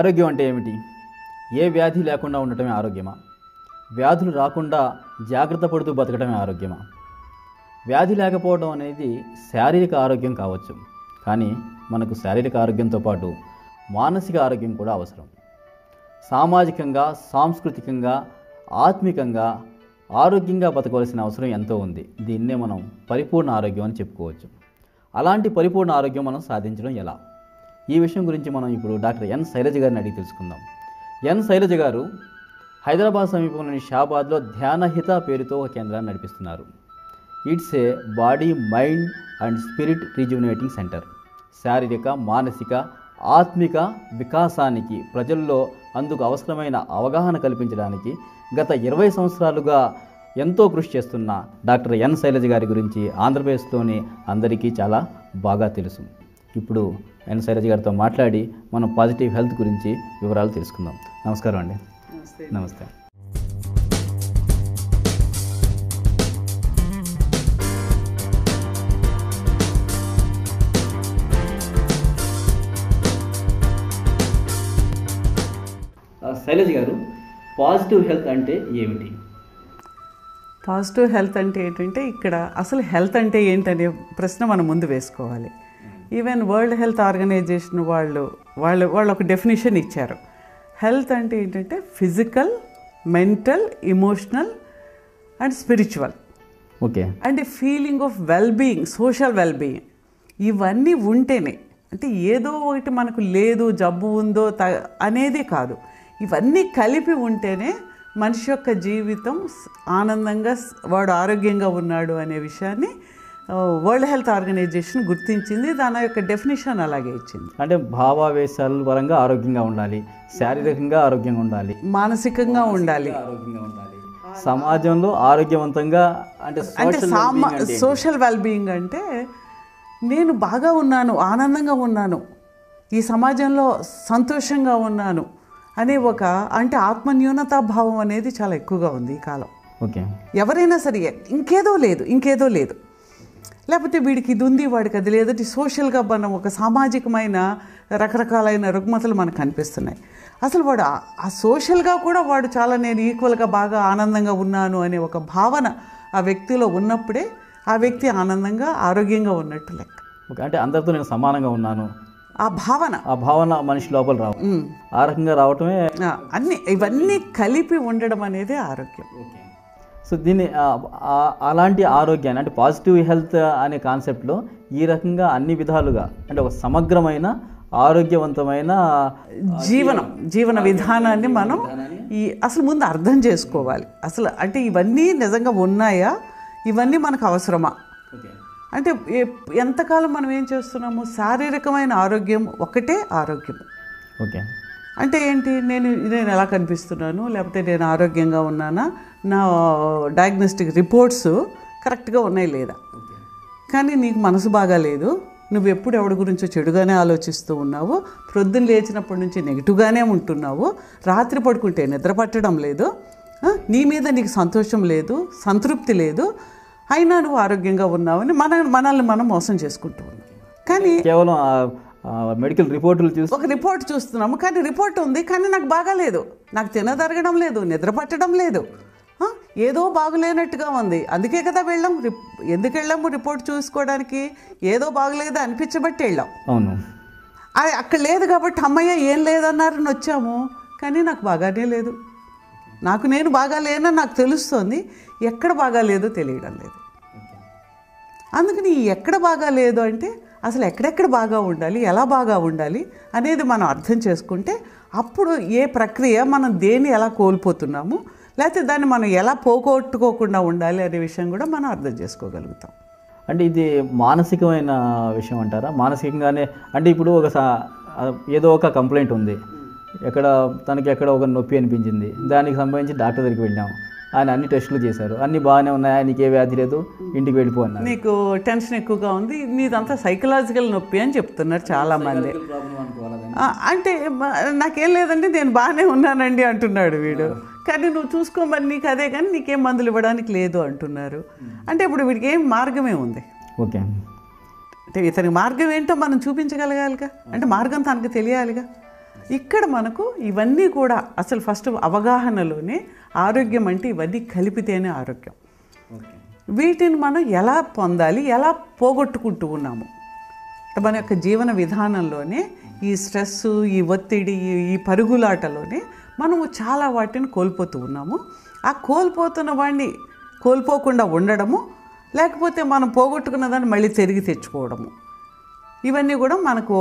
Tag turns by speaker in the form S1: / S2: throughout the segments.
S1: ఆరోగ్యం అంటే ఏమిటి? ఏ వ్యాధి లేకుండా ఉండటమే ఆరోగ్యమా? వ్యాధులు రాకుండా జాగ్రత్త పడుతూ బతకటమే ఆరోగ్యమా? వ్యాధి లేకపోవడం అనేది శారీరక ఆరోగ్యం కావచ్చు, కానీ మనకు శారీరక ఆరోగ్యంతో పాటు మానసిక ఆరోగ్యం కూడా అవసరం. సామాజికంగా, సాంస్కృతికంగా, ఆత్మికంగా ఆరోగ్యంగా బతకవలసిన అవసరం ఎంతో ఉంది. దీన్నే మనం పరిపూర్ణ ఆరోగ్యం అని చెప్పుకోవచ్చు. అలాంటి పరిపూర్ణ ఆరోగ్యం మనం సాధించడం ఎలా? ఈ విషయం గురించి మనం ఇప్పుడు డాక్టర్ ఎన్ శైలజ గారిని అడిగి తెలుసుకుందాం. ఎన్ శైలజ గారు హైదరాబాద్ సమీపంలోని షాబాద్లో ధ్యానహిత పేరుతో ఒక కేంద్రాన్ని నడిపిస్తున్నారు. It's a body, mind and spirit rejuvenating centre. శారీరక, మానసిక, ఆత్మిక వికాసానికి ప్రజల్లో అందుకు అవసరమైన అవగాహన కల్పించడానికి గత 20 సంవత్సరాలుగా ఎంతో కృషి చేస్తున్న డాక్టర్ ఎన్ శైలజ గారి గురించి ఆంధ్రప్రదేశ్లోని అందరికీ చాలా బాగా తెలుసు. ఇప్పుడు ఎన్ శైలజ గారితో మాట్లాడి మనం పాజిటివ్ హెల్త్ గురించి వివరాలు తెలుసుకుందాం. నమస్కారం అండి. నమస్తే. శైలజ గారు, పాజిటివ్ హెల్త్ అంటే ఏమిటి?
S2: పాజిటివ్ హెల్త్ అంటే ఏంటంటే, ఇక్కడ అసలు హెల్త్ అంటే ఏంటనే ప్రశ్న మనం ముందు వేసుకోవాలి. ఈవెన్ వరల్డ్ హెల్త్ ఆర్గనైజేషన్ వాళ్ళు ఒక డెఫినేషన్ ఇచ్చారు. హెల్త్ అంటే ఏంటంటే physical, mental, emotional and spiritual.
S1: Okay.
S2: And feeling of wellbeing, social wellbeing. ఇవన్నీ ఉంటేనే, అంటే ఏదో ఒకటి మనకు లేదు, జబ్బు ఉందో అనేది కాదు, ఇవన్నీ కలిపి ఉంటేనే మనిషి యొక్క జీవితం ఆనందంగా, వాడు ఆరోగ్యంగా ఉన్నాడు అనే విషయాన్ని వరల్డ్ హెల్త్ ఆర్గనైజేషన్ గుర్తించింది. దాని యొక్క డెఫినేషన్ అలాగే ఇచ్చింది.
S1: అంటే భావావేశాల పరంగా ఆరోగ్యంగా ఉండాలి, శారీరకంగా ఆరోగ్యంగా ఉండాలి,
S2: మానసికంగా ఉండాలి,
S1: సమాజంలో ఆరోగ్యవంతంగా. అంటే
S2: సోషల్ వెల్బీయింగ్ అంటే నేను బాగా ఉన్నాను, ఆనందంగా ఉన్నాను, ఈ సమాజంలో సంతోషంగా ఉన్నాను అనే అంటే ఆత్మన్యూనతా భావం అనేది చాలా ఎక్కువగా ఉంది ఈ కాలం.
S1: ఓకే.
S2: ఎవరైనా సరే ఇంకేదో లేదు, లేకపోతే వీడికి ఇది ఉంది, వాడికి అది లేదంటే సోషల్గా మనం ఒక సామాజికమైన రకరకాలైన రుగ్మతలు మనకు కనిపిస్తున్నాయి. అసలు వాడు ఆ సోషల్గా కూడా వాడు చాలా నేను ఈక్వల్గా బాగా ఆనందంగా ఉన్నాను అనే ఒక భావన ఆ వ్యక్తిలో ఉన్నప్పుడే ఆ వ్యక్తి ఆనందంగా, ఆరోగ్యంగా ఉన్నట్టు లెక్క.
S1: ఓకే. అంటే అందరితో నేను సమానంగా ఉన్నాను,
S2: ఆ భావన మనిషి లోపల
S1: ఆ రకంగా రావటమే
S2: ఇవన్నీ కలిపి ఉండడం అనేది ఆరోగ్యం.
S1: సో దీన్ని అలాంటి ఆరోగ్యాన్ని, అంటే పాజిటివ్ హెల్త్ అనే కాన్సెప్ట్లో ఈ రకంగా అన్ని విధాలుగా, అంటే ఒక సమగ్రమైన ఆరోగ్యవంతమైన
S2: జీవన విధానాన్ని మనం అసలు ముందు అర్థం చేసుకోవాలి. అసలు అంటే ఇవన్నీ నిజంగా ఉన్నాయా, ఇవన్నీ మనకు అవసరమా? అంటే ఎంతకాలం మనం ఏం చేస్తున్నాము, శారీరకమైన ఆరోగ్యం ఒకటే ఆరోగ్యం.
S1: ఓకే.
S2: అంటే ఏంటి, నేను ఎలా కనిపిస్తున్నాను, లేకపోతే నేను ఆరోగ్యంగా ఉన్నానా, నా డయాగ్నోస్టిక్ రిపోర్ట్స్ కరెక్ట్గా ఉన్నాయి లేదా. కానీ నీకు మనసు బాగా లేదు, నువ్వు ఎప్పుడు ఎవరి గురించో చెడుగానే ఆలోచిస్తూ ఉన్నావు, ప్రొద్దున లేచినప్పటి నుంచి నెగిటివ్గానే ఉంటున్నావు, రాత్రి పడుకుంటే నిద్ర పట్టడం లేదు, నీ మీద నీకు సంతోషం లేదు, సంతృప్తి లేదు, అయినా నువ్వు ఆరోగ్యంగా ఉన్నావని మనల్ని మనం మోసం చేసుకుంటూ ఉన్నాం. కానీ
S1: కేవలం మెడికల్ రిపోర్టులు చూసి
S2: ఒక రిపోర్ట్ చూస్తున్నాము, కానీ రిపోర్ట్ ఉంది, కానీ నాకు బాగాలేదు, నాకు తినదరగడం లేదు, నిద్ర పట్టడం లేదు, ఏదో బాగులేనట్టుగా ఉంది. అందుకే కదా ఎందుకు వెళ్ళాము రిపోర్ట్ చూసుకోవడానికి, ఏదో బాగలేదు అనిపించబట్టి వెళ్ళాం.
S1: అవును.
S2: అక్కడ లేదు కాబట్టి అమ్మయ్య ఏం లేదన్నారని వచ్చాము, కానీ నాకు బాగానే లేదు, నేను బాగా లేనని నాకు తెలుస్తుంది, ఎక్కడ బాగా లేదో తెలియడం లేదు. అందుకని ఎక్కడ బాగా లేదు అంటే అసలు ఎక్కడెక్కడ బాగా ఉండాలి, ఎలా బాగా ఉండాలి అనేది మనం అర్థం చేసుకుంటే అప్పుడు ఏ ప్రక్రియ, మనం దేన్ని ఎలా కోల్పోతున్నాము, లేకపోతే దాన్ని మనం ఎలా పోగొట్టుకోకుండా ఉండాలి అనే విషయం కూడా మనం అర్థం చేసుకోగలుగుతాం.
S1: అంటే ఇది మానసికమైన విషయం అంటారా? మానసికంగానే అంటే ఇప్పుడు ఏదో ఒక కంప్లైంట్ ఉంది, తనకి ఎక్కడ ఒక నొప్పి అనిపించింది, దానికి సంబంధించి డాక్టర్ దగ్గరికి వెళ్ళాము, ఆయన అన్ని టెస్టులు చేశారు, అన్నీ బాగానే ఉన్నాయి, నీకు ఏ వ్యాధి లేదు, ఇంటికి వెళ్ళిపోయినా,
S2: నీకు టెన్షన్ ఎక్కువగా ఉంది, నీదంతా సైకలాజికల్ నొప్పి అని చెప్తున్నారు చాలామంది. అంటే నాకేం లేదండి, నేను బాగానే ఉన్నానండి అంటున్నాడు వీడు, కానీ నువ్వు చూసుకోమని నీకు అదే, కానీ నీకేం మందులు ఇవ్వడానికి లేదు అంటున్నారు. అంటే ఇప్పుడు వీడికి ఏం మార్గమే ఉంది.
S1: ఓకే.
S2: అంటే ఇతని మార్గం ఏంటో మనం చూపించగలగాలిగా, అంటే మార్గం తనకు తెలియాలిగా. ఇక్కడ మనకు ఇవన్నీ కూడా అసలు ఫస్ట్ అవగాహనలోనే ఆరోగ్యం అంటే ఇవన్నీ కలిపితేనే ఆరోగ్యం. వీటిని మనం ఎలా పొందాలి, ఎలా పోగొట్టుకుంటూ ఉన్నాము మన యొక్క జీవన విధానంలోనే ఈ స్ట్రెస్, ఈ ఒత్తిడి, ఈ పరుగులాటలోనే మనము చాలా వాటిని కోల్పోతూ ఉన్నాము. ఆ కోల్పోతున్న వాడిని కోల్పోకుండా ఉండడము, లేకపోతే మనం పోగొట్టుకున్న దాన్ని మళ్ళీ తిరిగి తెచ్చుకోవడము, ఇవన్నీ కూడా మనకు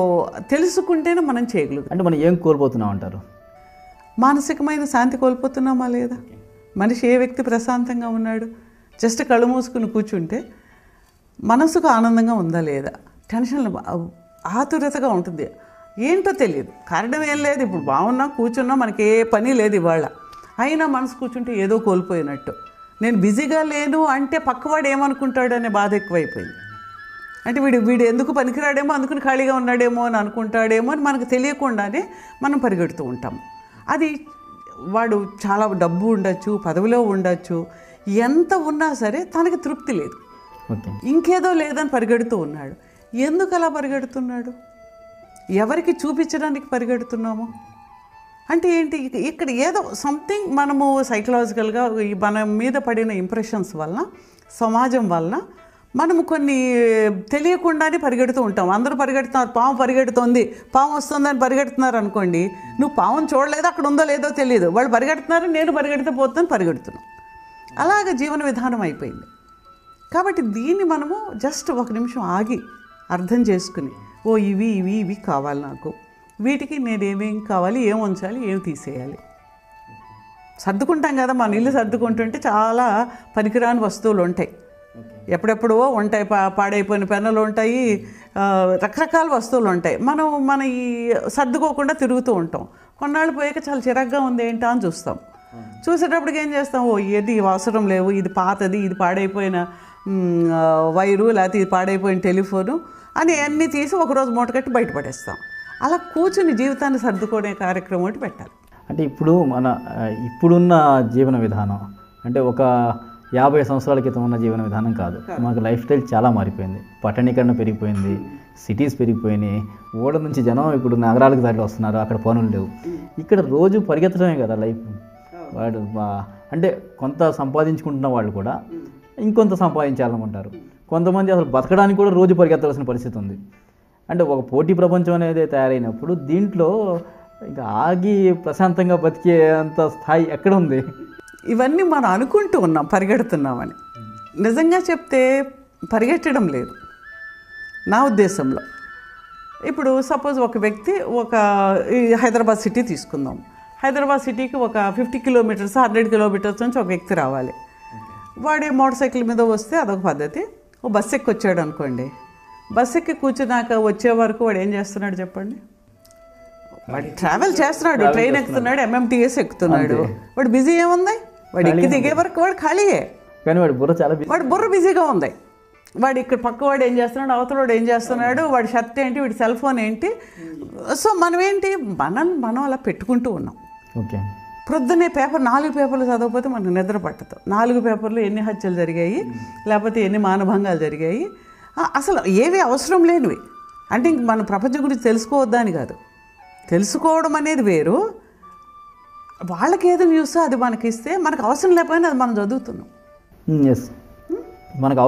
S2: తెలుసుకుంటేనే మనం చేయగలుగుతాం.
S1: అంటే మనం ఏం కోల్పోతున్నాం అంటారు?
S2: మానసికమైన శాంతి కోల్పోతున్నామా లేదా? మనిషి ఏ వ్యక్తి ప్రశాంతంగా ఉన్నాడు? జస్ట్ కళ్ళు మూసుకుని కూర్చుంటే మనసుకు ఆనందంగా ఉందా లేదా? టెన్షన్, ఆతురతగా ఉంటుంది, ఏంటో తెలియదు, కారణం ఏం లేదు. ఇప్పుడు బాగున్నా కూర్చున్నా మనకి ఏ పని లేదు ఇవాళ, అయినా మనసు కూర్చుంటే ఏదో కోల్పోయినట్టు. నేను బిజీగా లేను అంటే పక్కవాడు ఏమనుకుంటాడు అనే బాధ ఎక్కువైపోయింది. అంటే వీడు ఎందుకు పనికిరాడేమో, అందుకని ఖాళీగా ఉన్నాడేమో అని అనుకుంటాడేమో అని మనకు తెలియకుండానే మనం పరిగెడుతూ ఉంటాం. అది వాడు చాలా డబ్బు ఉండొచ్చు, పదవిలో ఉండొచ్చు, ఎంత ఉన్నా సరే తనకి తృప్తి లేదు, ఇంకేదో లేదని పరిగెడుతూ ఉన్నాడు. ఎందుకు అలా పరిగెడుతున్నాడు? ఎవరికి చూపించడానికి పరిగెడుతున్నాము అంటే ఏంటి? ఇక్కడ ఏదో సంథింగ్ మనము సైకలాజికల్గా మన మీద పడిన ఇంప్రెషన్స్ వలన, సమాజం వలన మనము కొన్ని తెలియకుండానే పరిగెడుతూ ఉంటాం. అందరూ పరిగెడుతున్నారు, పాము పరిగెడుతోంది, పాము వస్తుందని పరిగెడుతున్నారు అనుకోండి, నువ్వు పాముని చూడలేదు, అక్కడ ఉందో లేదో తెలియదు, వాళ్ళు పరిగెడుతున్నారు, నేను పరిగెడితే పోతుందని పరిగెడుతున్నాను. అలాగ జీవన విధానం అయిపోయింది. కాబట్టి దీన్ని మనము జస్ట్ ఒక నిమిషం ఆగి అర్థం చేసుకుని, ఓ ఇవి ఇవి ఇవి కావాలి నాకు, వీటికి నేనేమేం కావాలి, ఏం ఉంచాలి, ఏం తీసేయాలి. సర్దుకుంటాం కదా, మన ఇల్లు సర్దుకుంటుంటే చాలా పనికిరాని వస్తువులు ఉంటాయి, ఎప్పుడెప్పుడో ఉంటాయి, పాడైపోయిన పెన్నులు ఉంటాయి, రకరకాల వస్తువులు ఉంటాయి. మన ఈ సర్దుకోకుండా తిరుగుతూ ఉంటాం. కొన్నాళ్ళు పోయాక చాలా చిరాగ్గా ఉంది ఏంటా అని చూస్తాం. చూసేటప్పటికి ఏం చేస్తాం, ఓ ఇది అవసరం లేవు, ఇది పాతది, ఇది పాడైపోయిన వైరు, లేకపోతే ఇది పాడైపోయిన టెలిఫోను అని అన్నీ తీసి ఒకరోజు మూట కట్టి బయటపడేస్తాం. అలా కూర్చుని జీవితాన్ని సర్దుకునే కార్యక్రమం ఒకటి పెట్టాలి.
S1: అంటే ఇప్పుడున్న జీవన విధానం అంటే ఒక 50 సంవత్సరాల క్రితం ఉన్న జీవన విధానం కాదు. మనకు లైఫ్ స్టైల్ చాలా మారిపోయింది, పట్టణీకరణ పెరిగిపోయింది, సిటీస్ పెరిగిపోయినాయి, ఊళ్ళ నుంచి జనం ఇప్పుడు నగరాలకు దారిలో వస్తున్నారు, అక్కడ పనులు లేవు. ఇక్కడ రోజు పరిగెత్తడమే కదా లైఫ్. వాడు అంటే కొంత సంపాదించుకుంటున్న వాళ్ళు కూడా ఇంకొంత సంపాదించాలనుకుంటారు. కొంతమంది అసలు బతకడానికి కూడా రోజు పరిగెత్తవలసిన పరిస్థితి ఉంది. అంటే ఒక పోటీ ప్రపంచం అనేది తయారైనప్పుడు దీంట్లో ఇంకా ఆగి ప్రశాంతంగా బతికే అంత స్థాయి ఎక్కడ ఉంది?
S2: ఇవన్నీ మనం అనుకుంటూ ఉన్నాం పరిగెడుతున్నామని. నిజంగా చెప్తే పరిగెట్టడం లేదు నా ఉద్దేశంలో. ఇప్పుడు సపోజ్ ఒక వ్యక్తి హైదరాబాద్ సిటీ తీసుకుందాం. హైదరాబాద్ సిటీకి ఒక 50 కిలోమీటర్స్ 100 కిలోమీటర్స్ నుంచి ఒక వ్యక్తి రావాలి. వాడే మోటార్ సైకిల్ మీద వస్తే అదొక పద్ధతి. ఓ బస్సు ఎక్కి వచ్చాడు అనుకోండి, బస్సు ఎక్కి కూర్చున్నాక వచ్చే వరకు వాడు ఏం చేస్తున్నాడు చెప్పండి? వాడు ట్రావెల్ చేస్తున్నాడు, ట్రైన్ ఎక్కుతున్నాడు, MMTS ఎక్కుతున్నాడు. వాడు బిజీ ఏముంది? వాడు ఎక్కి దిగే వరకు వాడు ఖాళీయే,
S1: కానీ వాడు బుర్ర
S2: బిజీగా ఉంది. వాడు ఇక్కడ పక్క వాడు ఏం చేస్తున్నాడు, అవతలవాడు ఏం చేస్తున్నాడు, వాడి షర్ట్ ఏంటి, వాడి సెల్ ఫోన్ ఏంటి. సో మనం ఏంటి, మనం అలా పెట్టుకుంటూ ఉన్నాం.
S1: ఓకే,
S2: ప్రొద్దునే 4 పేపర్లు చదవకపోతే మనకు నిద్ర పట్టదు. 4 పేపర్లు ఎన్ని హత్యలు జరిగాయి, లేకపోతే ఎన్ని మానభంగాలు జరిగాయి, అసలు ఏవి అవసరం లేనివి. అంటే ఇంక మన ప్రపంచం గురించి తెలుసుకోవద్దని కాదు, తెలుసుకోవడం అనేది వేరు. వాళ్ళకి ఏదో న్యూస్ అది మనకి ఇస్తే మనకు అవసరం లేకపోయినా అది మనం చదువుతున్నాం.
S1: మనకి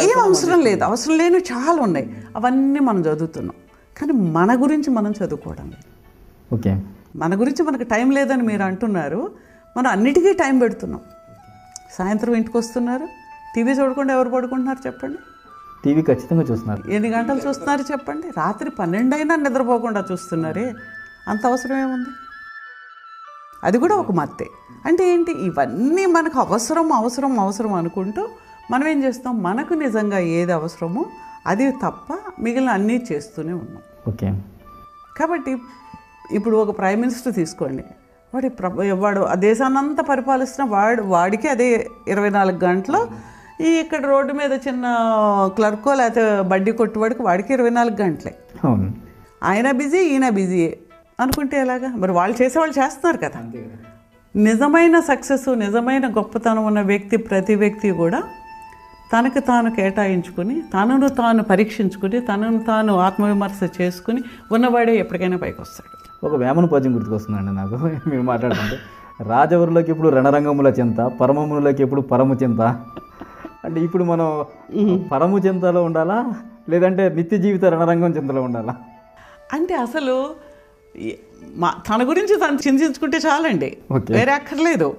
S2: ఏం అవసరం లేదు, అవసరం లేనివి చాలా ఉన్నాయి, అవన్నీ మనం చదువుతున్నాం. కానీ మన గురించి మనం చదువుకోవడం లేదు.
S1: ఓకే,
S2: మన గురించి మనకు టైం లేదని మీరు అంటున్నారు, మనం అన్నిటికీ టైం పెడుతున్నాం. సాయంత్రం ఇంటికి వస్తున్నారు, టీవీ చూడకుండా ఎవరు పడుకుంటున్నారు చెప్పండి?
S1: టీవీ ఖచ్చితంగా చూస్తున్నారు.
S2: ఎన్ని గంటలు చూస్తున్నారు చెప్పండి? రాత్రి 12 అయినా నిద్రపోకుండా చూస్తున్నారే, అంత అవసరం ఏముంది? అది కూడా ఒక మత్తే. అంటే ఏంటి, ఇవన్నీ మనకు అవసరం అవసరం అవసరం అనుకుంటూ మనం ఏం చేస్తాం, మనకు నిజంగా ఏది అవసరమో అది తప్ప మిగిలిన అన్నీ చేస్తూనే ఉన్నాం.
S1: ఓకే,
S2: కాబట్టి ఇప్పుడు ఒక ప్రైమ్ మినిస్టర్ తీసుకోండి, వాడు ఆ దేశాన్నంతా పరిపాలిస్తున్న వాడికి అదే 24 గంటలు. ఇక్కడ రోడ్డు మీద చిన్న క్లర్కో లేకపోతే బడ్డీ కొట్టువాడికి వాడికి 24 గంటలే. ఆయన బిజీ, ఈయన బిజీ అనుకుంటే ఎలాగా? మరి వాళ్ళు చేసేవాళ్ళు చేస్తున్నారు కదా. నిజమైన సక్సెస్, నిజమైన గొప్పతనం ఉన్న వ్యక్తి, ప్రతి వ్యక్తి కూడా తనకు తాను కేటాయించుకుని, తనను తాను పరీక్షించుకుని, తనను తాను ఆత్మవిమర్శ చేసుకుని ఉన్నవాడే ఎప్పటికైనా పైకి వస్తాడు.
S1: ఒక వేమన పద్యం గుర్తుకొస్తుందండి నాకు మీరు మాట్లాడుతుంటే, రాజవరులోకి ఇప్పుడు రణరంగముల చింత, పరమములకి ఎప్పుడు పరము చింత. అంటే ఇప్పుడు మనం పరము చింతలో ఉండాలా, లేదంటే నిత్య జీవిత రణరంగం చింతలో ఉండాలా?
S2: అంటే అసలు తన గురించి తను చింతించుకుంటే చాలండి, వేరే అక్కర్లేదు.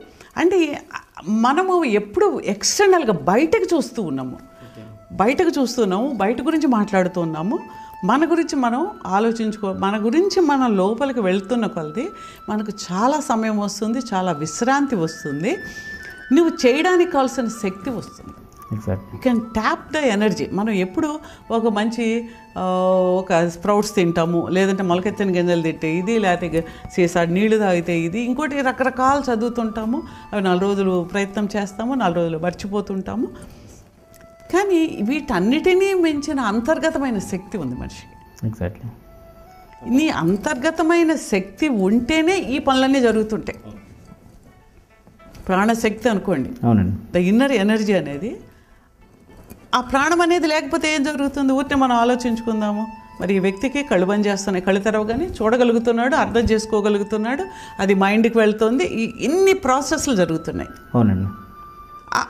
S2: అంటే మనము ఎప్పుడు ఎక్స్టర్నల్గా బయటకు చూస్తున్నాము, బయట గురించి మాట్లాడుతున్నాము. మన గురించి మనం మన గురించి మనం లోపలికి వెళ్తున్న కొలది మనకు చాలా సమయం వస్తుంది, చాలా విశ్రాంతి వస్తుంది, నువ్వు చేయడానికి కావాల్సిన శక్తి వస్తుంది. You can tap the energy. మనం ఎప్పుడు ఒక మంచి ఒక స్ప్రౌట్స్ తింటాము, లేదంటే మొలకెత్తిన గింజలు తింటే ఇది, లేకపోతే సీసాడు నీళ్లు తాగితే ఇది, ఇంకోటి రకరకాలు చదువుతుంటాము. అవి 4 రోజులు ప్రయత్నం చేస్తాము, 4 రోజులు మర్చిపోతుంటాము. కానీ వీటన్నిటినీ మించిన అంతర్గతమైన శక్తి ఉంది మనిషికి.
S1: ఎగ్జాక్ట్లీ.
S2: నీ అంతర్గతమైన శక్తి ఉంటేనే ఈ పనులన్నీ జరుగుతుంటాయి. ప్రాణశక్తి అనుకోండి,
S1: అవునండి,
S2: ద ఇన్నర్ ఎనర్జీ అనేది. ఆ ప్రాణం అనేది లేకపోతే ఏం జరుగుతుంది? ఊరికే మనం ఆలోచించుకుందాము. మరి ఈ వ్యక్తికి కళ్ళు బంద్ చేస్తున్నాయి, కళ్ళు తెరవగానే చూడగలుగుతున్నాడు, అర్థం చేసుకోగలుగుతున్నాడు, అది మైండ్కి వెళ్తుంది, ఇన్ని ప్రాసెస్లు జరుగుతున్నాయి.
S1: అవునండి.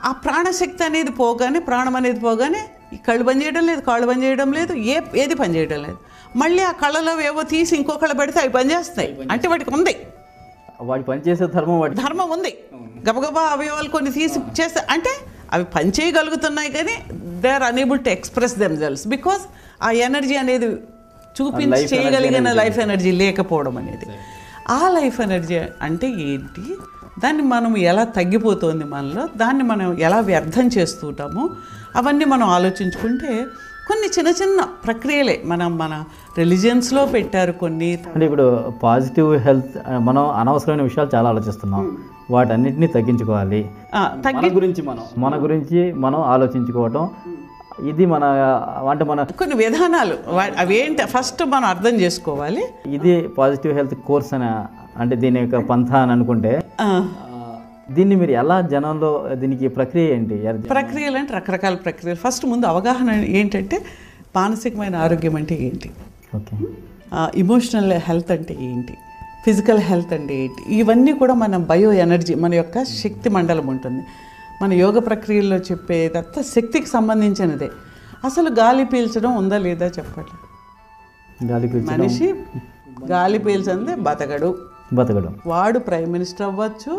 S2: ఆ ప్రాణశక్తి అనేది పోగానే, ప్రాణం అనేది పోగానే ఈ కళ్ళు పని చేయడం లేదు, కాళ్ళు పని చేయడం లేదు, ఏది పని చేయడం లేదు. మళ్ళీ ఆ కళ్ళలో ఏవో తీసి ఇంకో కళ్ళ పెడితే అవి పనిచేస్తాయి. అంటే వాటికి ఉంది,
S1: వాటి పనిచేసే
S2: ధర్మం ఉంది. గబగబా అవయవాలు కొన్ని తీసి చేస్తే అంటే అవి పని చేయగలుగుతున్నాయి, కానీ they are unable to express themselves because ఆ ఎనర్జీ అనేది చూపించి చేయగలిగిన లైఫ్ ఎనర్జీ లేకపోవడం అనేది. ఆ లైఫ్ ఎనర్జీ అంటే ఏంటి, దాన్ని మనం ఎలా తగ్గిపోతుంది మనలో, దాన్ని మనం ఎలా వ్యర్థం చేస్తుంటాము, అవన్నీ మనం ఆలోచించుకుంటే కొన్ని చిన్న చిన్న ప్రక్రియలే మన రిలీజియన్స్లో పెట్టారు కొన్ని.
S1: అంటే ఇప్పుడు పాజిటివ్ హెల్త్, మనం అనవసరమైన విషయాలు చాలా ఆలోచిస్తున్నాం, వాటన్నిటిని తగ్గించుకోవాలి. మన గురించి మనం ఆలోచించుకోవటం, ఇది మన
S2: కొన్ని విధానాలు అవేంటి ఫస్ట్ మనం అర్థం చేసుకోవాలి.
S1: ఇది పాజిటివ్ హెల్త్ కోర్స్ అని, అంటే దీని యొక్క పంథ అని అనుకుంటే, దీన్ని మీరు ఎలా జనంలో, దీనికి ప్రక్రియ ఏంటి?
S2: ప్రక్రియలు అంటే రకరకాల ప్రక్రియలు. ఫస్ట్ ముందు అవగాహన ఏంటంటే మానసికమైన ఆరోగ్యం అంటే ఏంటి,
S1: ఓకే,
S2: ఇమోషనల్ హెల్త్ అంటే ఏంటి, ఫిజికల్ హెల్త్ అంటే ఏంటి, ఇవన్నీ కూడా మన బయో ఎనర్జీ, మన యొక్క శక్తి మండలం ఉంటుంది. మన యోగ ప్రక్రియల్లో చెప్పేదంతా శక్తికి సంబంధించినదే. అసలు గాలి పీల్చడం ఉందా లేదా చెప్పండి. మనిషి గాలి పీల్చందే బతకడు. వాడు ప్రైమ్ మినిస్టర్ అవ్వచ్చు,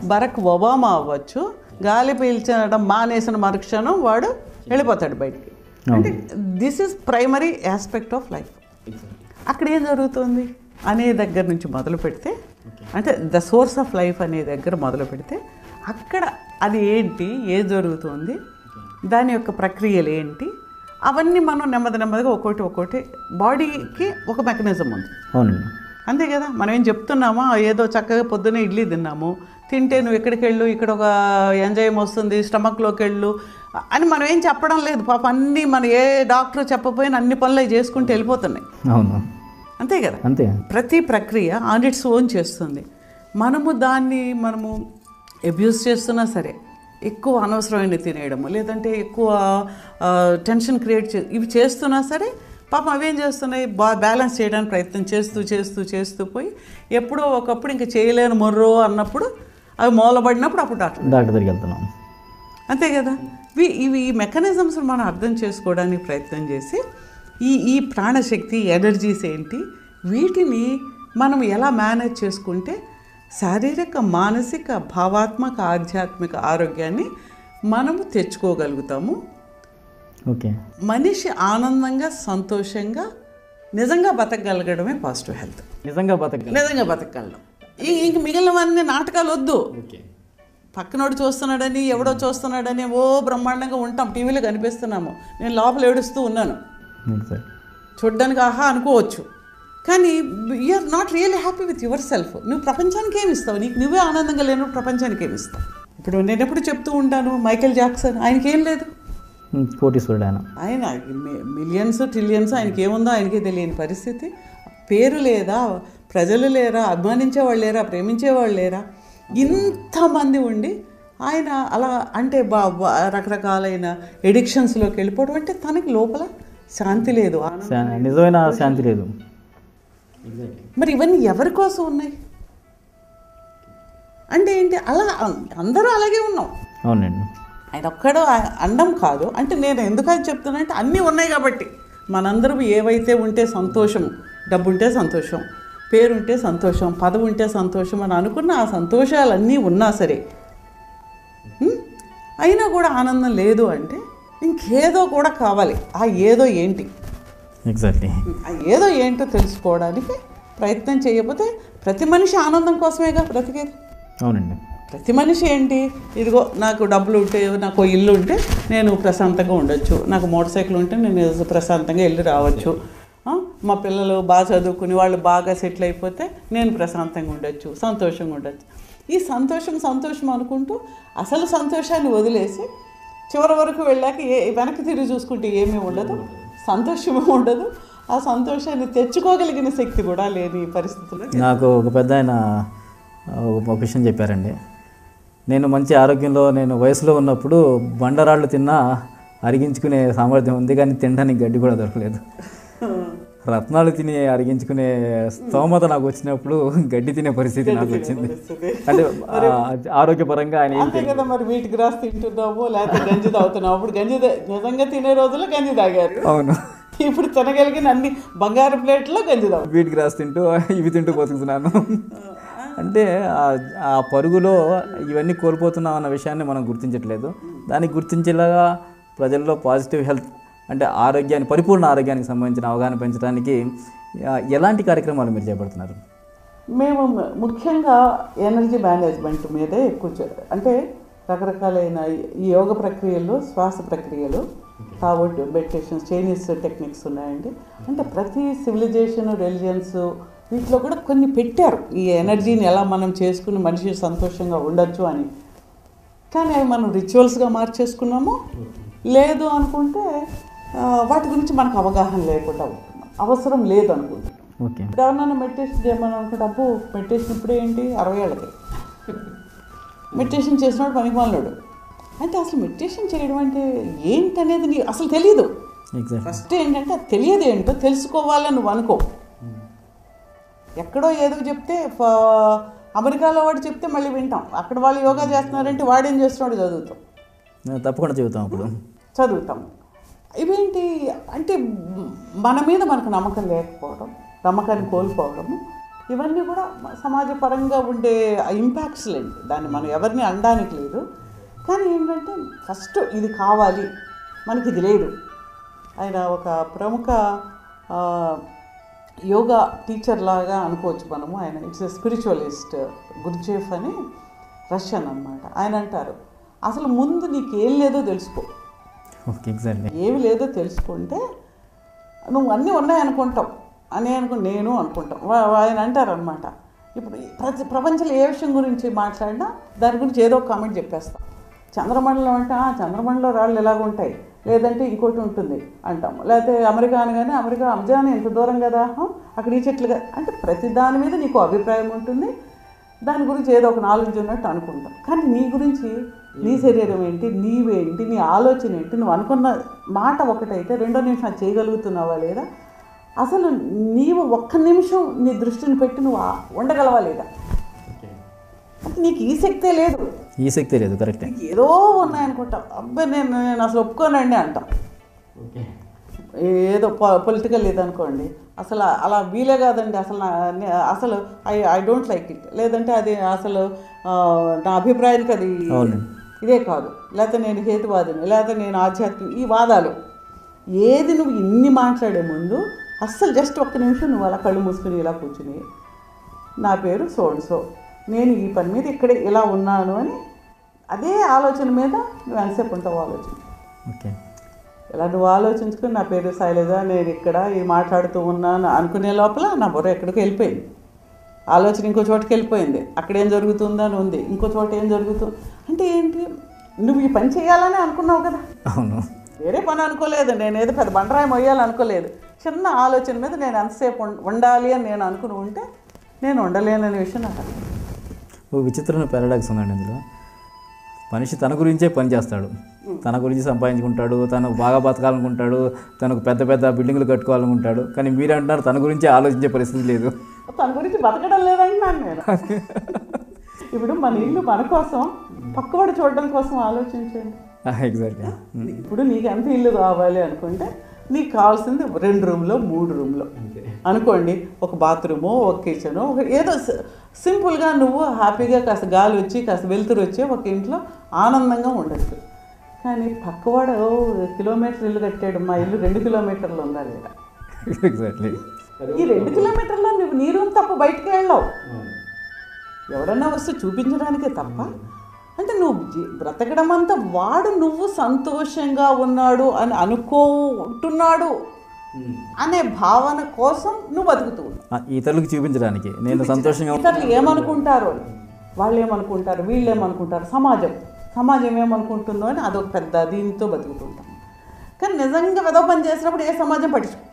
S2: బరాక్ ఒబామా అవ్వచ్చు, గాలి పీల్చడం మానేసిన మరుక్షణం వాడు వెళ్ళిపోతాడు బయటికి. అంటే this is primary aspect of life. అక్కడ ఏం జరుగుతుంది అనే దగ్గర నుంచి మొదలు పెడితే, అంటే ద సోర్స్ ఆఫ్ లైఫ్ అనే దగ్గర మొదలు పెడితే, అక్కడ అది ఏంటి, ఏం జరుగుతుంది, దాని యొక్క ప్రక్రియలు ఏంటి, అవన్నీ మనం నెమ్మదిగా ఒక్కొక్కటి బాడీకి ఒక మెకానిజం ఉంది.
S1: అవునండి,
S2: అంతే కదా. మనం ఏం చెప్తున్నామో, ఏదో చక్కగా పొద్దున్నే ఇడ్లీ తిన్నాము, తింటే నువ్వు ఎక్కడికి వెళ్ళు, ఇక్కడ ఒక ఎంజైమ్ వస్తుంది, స్టమక్లోకి వెళ్ళు అని మనం ఏం చెప్పడం లేదు. పాప అన్నీ మన ఏ డాక్టర్ చెప్పపోయినా అన్ని పనులు చేసుకుంటూ వెళ్ళిపోతున్నాయి.
S1: అవును,
S2: అంతే కదా.
S1: అంతే.
S2: ప్రతి ప్రక్రియ ఆన్ ఇట్స్ ఓన్ చేస్తుంది. మనము అబ్యూస్ చేస్తున్నా సరే, ఎక్కువ అనవసరమైన తినేయడము, లేదంటే ఎక్కువ టెన్షన్ క్రియేట్ ఇవి చేస్తున్నా సరే, పాపం అవేం చేస్తున్నాయి, బ్యాలెన్స్ చేయడానికి ప్రయత్నం చేస్తూ పోయి ఎప్పుడో ఒకప్పుడు ఇంకా చేయలేని మొర్రో అన్నప్పుడు, అవి మూలబడినప్పుడు అప్పుడు డాక్టర్
S1: దగ్గరికి వెళ్తున్నాం.
S2: అంతే కదా. ఈ మెకానిజమ్స్ మనం అర్థం చేసుకోవడానికి ప్రయత్నం చేసి, ఈ ప్రాణశక్తి ఎనర్జీస్ ఏంటి, వీటిని మనం ఎలా మేనేజ్ చేసుకుంటే శారీరక, మానసిక, భావాత్మక, ఆధ్యాత్మిక ఆరోగ్యాన్ని మనము తెచ్చుకోగలుగుతాము.
S1: ఓకే,
S2: మనిషి ఆనందంగా, సంతోషంగా, నిజంగా బతకగలగడమే పాజిటివ్ హెల్త్. నిజంగా బతకగలడం. ఇంక మిగిలినవన్నీ నాటకాలు వద్దు. పక్కనోడు చూస్తున్నాడని, ఎవడో చూస్తున్నాడని ఓ బ్రహ్మాండంగా ఉంటాం, టీవీలో కనిపిస్తున్నాము, నేను లోపల ఏడుస్తూ ఉన్నాను, చూడ్డానికి ఆహా అనుకోవచ్చు, కానీ you are not really happy with yourself. నువ్వు ప్రపంచానికి ఏమి ఇస్తావు? నీకు నువ్వే ఆనందంగా లేనప్పుడు ప్రపంచానికి ఏమి ఇస్తావు? ఇప్పుడు నేను ఎప్పుడు చెప్తూ ఉంటాను, మైకేల్ జాక్సన్, ఆయనకేం లేదు,
S1: కోటీశ్వరుడు
S2: ఆయన మిలియన్స్ ట్రిలియన్స్, ఆయనకి ఏముందో ఆయనకే తెలియని పరిస్థితి. పేరు లేదా, ప్రజలు లేరా, అభిమానించేవాళ్ళు లేరా, ప్రేమించేవాళ్ళు లేరా, ఇంతమంది ఉండి ఆయన అలా అంటే రకరకాలైన ఎడిక్షన్స్లోకి వెళ్ళిపోవడం అంటే తనకి లోపల శాంతి లేదు,
S1: నిజమైన శాంతి లేదు.
S2: మరి ఇవన్నీ ఎవరి కోసం ఉన్నాయి అంటే ఏంటి? అలా అందరూ అలాగే ఉన్నాం.
S1: అవునండి.
S2: ఆయన ఒక్కడో అండం కాదు. అంటే నేను ఎందుకని చెప్తున్నానంటే అన్నీ ఉన్నాయి కాబట్టి. మనందరం ఏవైతే ఉంటే సంతోషం, డబ్బు ఉంటే సంతోషం, పేరుంటే సంతోషం, పదవి ఉంటే సంతోషం అని అనుకున్న ఆ సంతోషాలన్నీ ఉన్నా సరే అయినా కూడా ఆనందం లేదు అంటే ఇంకేదో కూడా కావాలి. ఆ ఏదో ఏంటి?
S1: ఎగ్జాక్ట్లీ.
S2: ఆ ఏదో ఏంటో తెలుసుకోవడానికి ప్రయత్నం చేయకపోతే ప్రతి మనిషి ఆనందం కోసమేగా బ్రతికేది.
S1: అవునండి.
S2: ప్రతి మనిషి ఏంటి, ఇదిగో నాకు డబ్బులు ఉంటే, నాకు ఇల్లు ఉంటే నేను ప్రశాంతంగా ఉండొచ్చు, నాకు మోటార్ సైకిల్ ఉంటే నేను ప్రశాంతంగా వెళ్ళి రావచ్చు, మా పిల్లలు బాగా చదువుకుని వాళ్ళు బాగా సెటిల్ అయిపోతే నేను ప్రశాంతంగా ఉండొచ్చు, సంతోషంగా ఉండొచ్చు. ఈ సంతోషం అనుకుంటూ అసలు సంతోషాన్ని వదిలేసి చివరి వరకు వెళ్ళాక వెనక్కి తిరిగి చూసుకుంటే ఏమీ ఉండదు, సంతోషమే ఉండదు. ఆ సంతోషాన్ని తెచ్చుకోగలిగిన శక్తి కూడా లేని పరిస్థితుల్లో
S1: నాకు ఒక పెద్ద ఆయన ఒక విషయం చెప్పారండి. నేను మంచి ఆరోగ్యంలో నేను వయసులో ఉన్నప్పుడు బండరాళ్ళు తిన్నా అరిగించుకునే సామర్థ్యం ఉంది, కానీ తినడానికి గడ్డి కూడా దొరకలేదు. రత్నాలు తిని అరిగించుకునే స్తోమత నాకు వచ్చినప్పుడు గడ్డి తినే పరిస్థితి నాకు వచ్చింది. అంటే ఆరోగ్యపరంగా ఆయన
S2: అంతే కదా. మరి వీటి గ్రాస్ తింటున్నాము లేకపోతే గంజి తాగుతున్నాము. అప్పుడు గంజి నిజంగా తినే రోజుల్లో గంజి తాగారు.
S1: అవును.
S2: ఇప్పుడు తినగలిగిన అన్ని బంగారు ప్లేట్లో గంజి తాగు.
S1: వీటి గ్రాస్ తింటూ ఇవి తింటూ బతుకుతున్నాను. అంటే ఆ పరుగులో ఇవన్నీ కోల్పోతున్నాం అన్న విషయాన్ని మనం గుర్తించట్లేదు. దానికి గుర్తించేలాగా ప్రజల్లో పాజిటివ్ హెల్త్ అంటే ఆరోగ్యాన్ని, పరిపూర్ణ ఆరోగ్యానికి సంబంధించిన అవగాహన పెంచడానికి ఎలాంటి కార్యక్రమాలు మీరు చేపడుతున్నారు?
S2: మేము ముఖ్యంగా ఎనర్జీ మేనేజ్మెంట్ మీదే ఎక్కువ అంటే రకరకాలైన ఈ యోగ ప్రక్రియలు, శ్వాస ప్రక్రియలు, తావట్ మెడిటేషన్స్, చైనీస్ టెక్నిక్స్ ఉన్నాయండి. అంటే ప్రతి సివిలైజేషన్, రిలిజియన్స్ వీటిలో కూడా కొన్ని పెట్టారు ఈ ఎనర్జీని ఎలా మనం చేసుకుని మనిషి సంతోషంగా ఉండొచ్చు అని. కానీ అవి మనం రిచువల్స్గా మార్చేసుకున్నాము. లేదు అనుకుంటే వాటి గురించి మనకు అవగాహన లేకుండా ఉంటున్నాం, అవసరం లేదు అనుకుంటున్నాం. ఇప్పుడు ఎవరినైనా మెడిటేషన్ చేయమని అనుకుంటే అప్పు మెడిటేషన్ ఇప్పుడే ఏంటి 60 ఏళ్ళకి మెడిటేషన్ చేసినప్పుడు పనికిమాలినాడు అంటే అసలు మెడిటేషన్ చేయడం అంటే ఏంటనేది నీకు అసలు తెలియదు. ఫస్ట్ ఏంటంటే అది తెలియదు ఏంటో తెలుసుకోవాలని నువ్వు అనుకో. ఎక్కడో ఏదో చెప్తే అమెరికాలో వాడు చెప్తే మళ్ళీ వింటాం, అక్కడ వాళ్ళు యోగా చేస్తున్నారంటే వాడేం చేస్తున్నాడు చదువుతాం,
S1: తప్పకుండా చదువుతాం, అప్పుడు
S2: చదువుతాం. ఇవేంటి అంటే మన మీద మనకు నమ్మకం లేకపోవడం, నమ్మకాన్ని కోల్పోవడము, ఇవన్నీ కూడా సమాజపరంగా ఉండే ఇంపాక్ట్స్ లేదు. దాన్ని మనం ఎవరిని అనడానికి లేదు. కానీ ఏంటంటే ఫస్ట్ ఇది కావాలి, మనకి ఇది లేదు. ఆయన ఒక ప్రముఖ యోగా టీచర్ లాగా అనుకోవచ్చు మనము. ఆయన ఇట్స్ ఎ స్పిరిచువలిస్ట్, గుర్జేఫ్ అని, రష్యన్ అన్నమాట. ఆయన అంటారు అసలు ముందు నీకేం లేదో తెలుసుకో. ఏమి లేదో తెలుసుకుంటే నువ్వు అన్నీ ఉన్నాయనుకుంటావు అని నేను అనుకుంటాం. ఆయన అంటారు అనమాట, ఇప్పుడు ప్రపంచంలో ఏ విషయం గురించి మాట్లాడినా దాని గురించి ఏదో ఒక కామెంట్ చెప్పేస్తాం. చంద్రమండలం అంటే చంద్రమండలం రాళ్ళు ఎలాగ ఉంటాయి, లేదంటే ఇంకోటి ఉంటుంది అంటాము. లేకపోతే అమెరికా అనగానే అమెరికా అమెజాన్ ఎంత దూరం కదా, అక్కడ ఈ చెట్లు కదా అంటే ప్రతి దాని మీద నీకు అభిప్రాయం ఉంటుంది, దాని గురించి ఏదో ఒక నాలెడ్జ్ ఉన్నట్టు అనుకుంటాం. కానీ నీ గురించి, నీ శరీరం ఏంటి, నీవేంటి, నీ ఆలోచన ఏంటి, నువ్వు అనుకున్న మాట ఒకటైతే రెండో నిమిషం అది చేయగలుగుతున్నావా లేదా, అసలు నీవు ఒక్క నిమిషం నీ దృష్టిని పెట్టి నువ్వు ఉండగలవా లేదా, అంటే నీకు ఈ శక్తే లేదు.
S1: కరెక్ట్.
S2: ఏదో ఉన్నాయనుకుంటాం. అబ్బాయి నేను అసలు ఒప్పుకోనండి అంటాం. ఏదో పొలిటికల్ లేదనుకోండి, అసలు అలా వీలే కాదండి, అసలు ఐ డోంట్ లైక్ ఇట్, లేదంటే అది అసలు నా అభిప్రాయానికి అది ఇదే కాదు, లేకపోతే నేను హేతువాదిని, లేకపోతే నేను ఆధ్యాత్మిక, ఈ వాదాలు ఏది నువ్వు ఇన్ని మాట్లాడే ముందు అస్సలు జస్ట్ ఒక్క నిమిషం నువ్వు అలా కళ్ళు మూసుకుని ఇలా కూర్చుని నా పేరు సో, నేను ఈ పని మీద ఇక్కడ ఇలా ఉన్నాను అని అదే ఆలోచన మీద నువ్వు ఎంతసేపు ఉంటావు ఆలోచన. ఇలా నువ్వు ఆలోచించుకుని నా పేరు శైలజ, నేను ఇక్కడ ఇది మాట్లాడుతూ ఉన్నాను అనుకునే లోపల నా బుర్ర ఎక్కడికి వెళ్ళిపోయింది, ఆలోచన ఇంకో చోటుకి వెళ్ళిపోయింది. అక్కడ ఏం జరుగుతుందని ఉంది, ఇంకో చోట ఏం జరుగుతుంది అంటే ఏంటి, నువ్వు ఈ పని చేయాలని అనుకున్నావు కదా.
S1: అవును,
S2: వేరే పని అనుకోలేదు, నేనేదో పెద్ద బండరాయి మొయ్యాలనుకోలేదు. చిన్న ఆలోచన మీద నేను ఎంతసేపు ఉండాలి అని నేను అనుకుని ఉంటే నేను ఉండలేననే విషయం నాకు
S1: ఓ విచిత్రమైన పారాడాక్స్ ఉందండి ఇందులో. మనిషి తన గురించే పని చేస్తాడు, తన గురించి సంపాదించుకుంటాడు, తను బాగా బతకాలనుకుంటాడు, తనకు పెద్ద పెద్ద బిల్డింగ్లు కట్టుకోవాలనుకుంటాడు. కానీ మీరు అంటున్నారు తన గురించి ఆలోచించే పరిస్థితి లేదు.
S2: తన గురించి బతకడం లేదంటున్నాను నేను. ఇప్పుడు మన ఇల్లు మన కోసం, పక్కవాడు చూడడం కోసం ఆలోచించండి.
S1: ఎగ్జాక్ట్లీ.
S2: ఇప్పుడు నీకు ఎంత ఇల్లు కావాలి అనుకుంటే నీకు కావాల్సింది 2 రూమ్లో 3 రూమ్లో అనుకోండి, ఒక బాత్రూము, ఒక కిచెను, ఒక ఏదో సింపుల్గా నువ్వు హ్యాపీగా కాస్త గాలి వచ్చి కాస్త వెలుతురు వచ్చి ఒక ఇంట్లో ఆనందంగా ఉండొచ్చు. కానీ పక్కవాడు కిలోమీటర్ ఇల్లు కట్టాడు, మా ఇల్లు 2 కిలోమీటర్లు ఉందా లేదా?
S1: ఎగ్జాక్ట్లీ.
S2: ఈ 2 కిలోమీటర్లో నువ్వు నీ రూమ్ తప్ప బయటకు వెళ్ళావు, ఎవడన్నా వస్తే చూపించడానికే తప్ప. అంటే నువ్వు బ్రతకడం అంతా వాడు నువ్వు సంతోషంగా ఉన్నాడు అని అనుకుంటున్నాడు అనే భావన కోసం నువ్వు బతుకుతూ ఉన్నావు,
S1: ఇతరులకు చూపించడానికి. నేను సంతోషంగా
S2: ఇతరులు ఏమనుకుంటారు, వాళ్ళు ఏమనుకుంటారు, వీళ్ళు ఏమనుకుంటారు, సమాజం ఏమనుకుంటుందో అని అదొక పెద్ద దీంతో బతుకుతుంటాం. కానీ నిజంగా వెదవ పని చేసినప్పుడు ఏ సమాజం పట్టించుకో,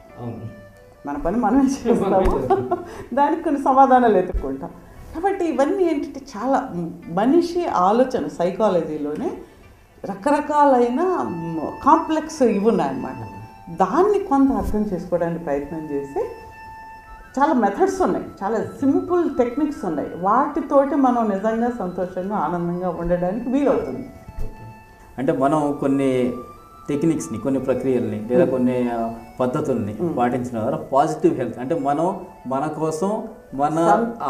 S2: మన పని మనమే చేస్తాము, దానికి కొన్ని సమాధానాలు ఎత్తుక్కుంటాం. కాబట్టి ఇవన్నీ ఏంటంటే చాలా మనిషి ఆలోచన సైకాలజీలోనే రకరకాలైన కాంప్లెక్స్ ఇవి ఉన్నాయన్నమాట. దాన్ని కొంత అర్థం చేసుకోవడానికి ప్రయత్నం చేసి చాలా మెథడ్స్ ఉన్నాయి, చాలా సింపుల్ టెక్నిక్స్ ఉన్నాయి, వాటితోటి మనం నిజంగా సంతోషంగా ఆనందంగా ఉండడానికి వీలవుతుంది.
S1: అంటే మనం కొన్ని టెక్నిక్స్ని, కొన్ని ప్రక్రియల్ని లేదా కొన్ని పద్ధతుల్ని పాటించడం ద్వారా పాజిటివ్ హెల్త్, అంటే మనం మన కోసం మన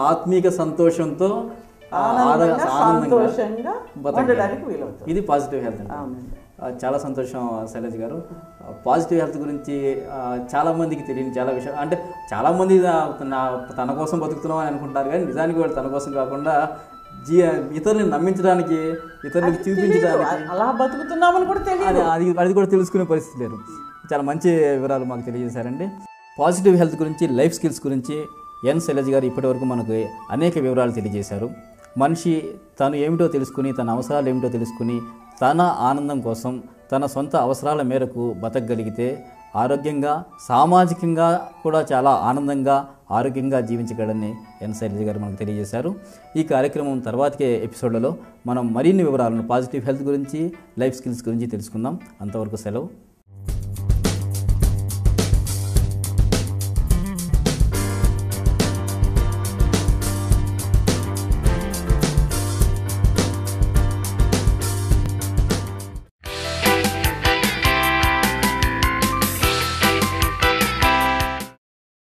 S1: ఆత్మీక సంతోషంతో
S2: సంతోషంగా ఉండడానికి వీలవుతుంది.
S1: ఇది పాజిటివ్ హెల్త్. చాలా సంతోషం శైలజ గారు. పాజిటివ్ హెల్త్ గురించి చాలామందికి తెలియని చాలా విషయాలు, అంటే చాలామంది తన కోసం బతుకుతున్నాం అని అనుకుంటారు, కానీ నిజానికి వాళ్ళు తన కోసం కాకుండా ఇతరులను నమ్మించడానికి, ఇతరులకు చూపించడానికి
S2: అలా బతుకుతున్నామని కూడా తెలియదు,
S1: అది కూడా తెలుసుకునే పరిస్థితి లేదు. చాలా మంచి వివరాలు మాకు తెలియజేశారండి. పాజిటివ్ హెల్త్ గురించి, లైఫ్ స్కిల్స్ గురించి ఎన్ శైలజ గారు ఇప్పటివరకు మనకు అనేక వివరాలు తెలియజేశారు. మనిషి తను ఏమిటో తెలుసుకుని, తన అవసరాలు ఏమిటో తెలుసుకుని, తన ఆనందం కోసం తన సొంత అవసరాల మేరకు బతకగలిగితే ఆరోగ్యంగా, సామాజికంగా కూడా చాలా ఆనందంగా, ఆరోగ్యంగా జీవించగలని ఎన్ శైలజ గారు మనకు తెలియజేశారు. ఈ కార్యక్రమం తర్వాతికే ఎపిసోడ్లలో మనం మరిన్ని వివరాలను పాజిటివ్ హెల్త్ గురించి, లైఫ్ స్కిల్స్ గురించి తెలుసుకుందాం. అంతవరకు సెలవు.